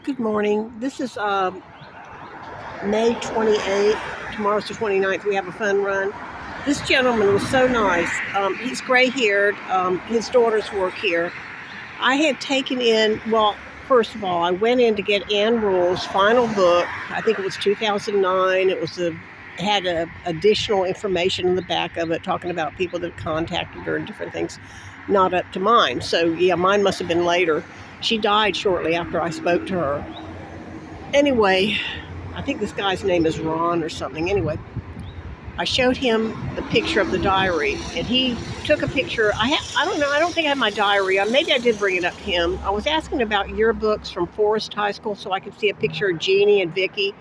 Good morning. This is May 28th. Tomorrow's the 29th. We have a fun run. This gentleman was so nice. He's gray haired. His daughters work here. I had taken in, well, first of all, I went in to get Ann Rule's final book. I think it was 2009. Had additional information in the back of it talking about people that contacted her and different things, not up to mine. So, yeah, mine must have been later. She died shortly after I spoke to her. Anyway, I think this guy's name is Ron or something. Anyway, I showed him the picture of the diary, and he took a picture. I don't know. I don't think I have my diary. Maybe I did bring it up to him. I was asking about yearbooks from Forest High School so I could see a picture of Jeannie and Vicky.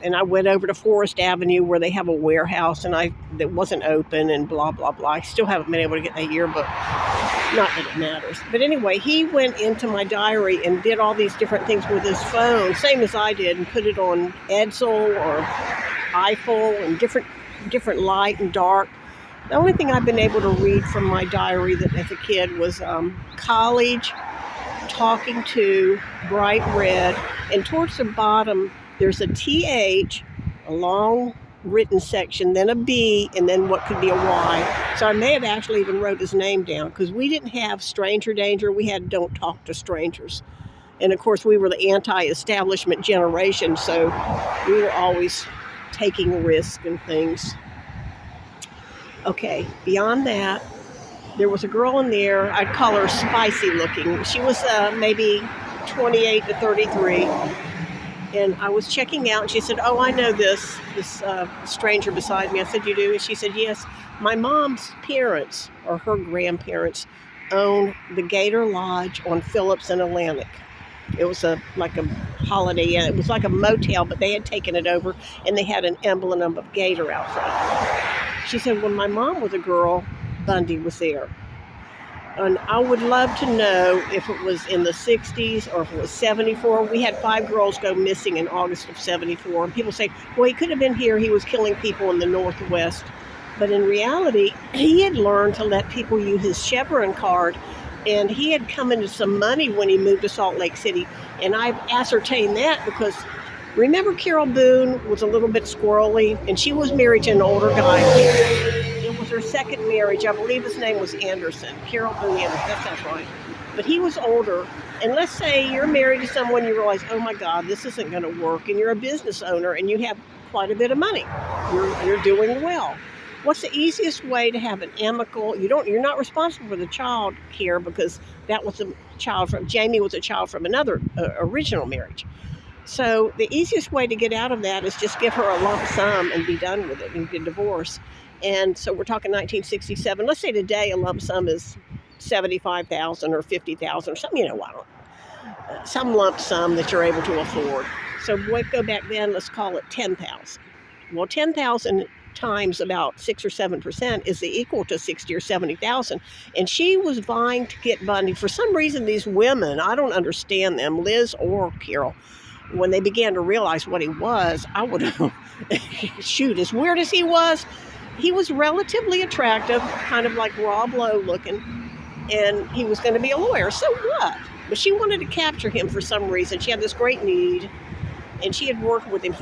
And I went over to Forest Avenue where they have a warehouse, and that wasn't open, and blah blah blah. I still haven't been able to get that yearbook. Not that it matters. But anyway, he went into my diary and did all these different things with his phone, same as I did, and put it on Edsel or Eiffel and different light and dark. The only thing I've been able to read from my diary that as a kid was college, talking to, bright red, and towards the bottom there's a TH, a long written section, then a B, and then what could be a Y. So I may have actually even wrote his name down because we didn't have stranger danger. We had don't talk to strangers. And of course, we were the anti-establishment generation, so we were always taking risks and things. Okay, beyond that, there was a girl in there. I'd call her spicy looking. She was maybe 28 to 33. And I was checking out, and she said, "Oh, I know this stranger beside me." I said, "You do?" And she said, "Yes. My mom's parents, or her grandparents, owned the Gator Lodge on Phillips and Atlantic. It was like a Holiday Inn. It was like a motel, but they had taken it over, and they had an emblem of Gator out front." She said, "When my mom was a girl, Bundy was there. And I would love to know if it was in the 60s or if it was 74. We had 5 girls go missing in August of 74. And people say, well, he could have been here. He was killing people in the Northwest. But in reality, he had learned to let people use his Chevron card. And he had come into some money when he moved to Salt Lake City. And I've ascertained that because remember Carol Boone was a little bit squirrely, and she was married to an older guy. It was her second marriage. I believe his name was Anderson. Carol Boone Anderson. That sounds right. But he was older. And let's say you're married to someone, you realize, oh my God, this isn't going to work. And you're a business owner and you have quite a bit of money. You're doing well. What's the easiest way to have an amicable? You're not responsible for the child care because that was a child from Jamie was a child from another original marriage. So the easiest way to get out of that is just give her a lump sum and be done with it and get divorced. And so we're talking 1967. Let's say today a lump sum is 75,000 or 50,000 or something. Some lump sum that you're able to afford. So go back then. Let's call it 10,000. Well, 10,000 times about 6 or 7% is equal to 60 or 70,000. And she was vying to get Bundy. For some reason, these women, I don't understand them, Liz or Carol, when they began to realize what he was, I would have, shoot, as weird as he was relatively attractive, kind of like Rob Lowe looking, and he was going to be a lawyer. So what? But she wanted to capture him for some reason. She had this great need, and she had worked with him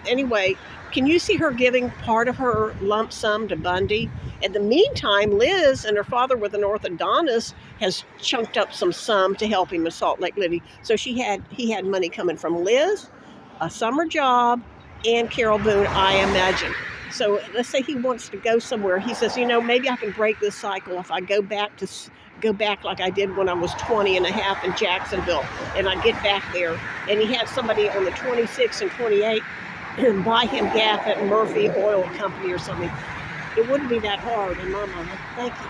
anyway. Can you see her giving part of her lump sum to Bundy? In the meantime, Liz and her father with an orthodontist has chunked up some sum to help him in Salt Lake City. So he had money coming from Liz, a summer job, and Carol Boone, I imagine. So let's say he wants to go somewhere. He says, maybe I can break this cycle if I go back like I did when I was 20 and a half in Jacksonville, and I get back there. And he had somebody on the 26 and 28 buy him gas at Murphy Oil Company or something. It wouldn't be that hard in my mind. Thank you.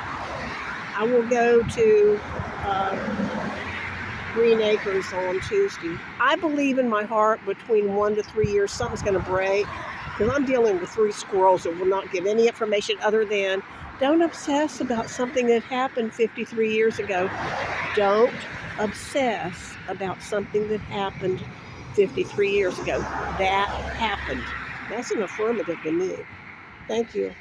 I will go to Green Acres on Tuesday. I believe in my heart between 1 to 3 years something's going to break, because I'm dealing with 3 squirrels that will not give any information other than don't obsess about something that happened 53 years ago. Don't obsess about something that happened 53 years ago. That happened. That's an affirmative to me. Thank you.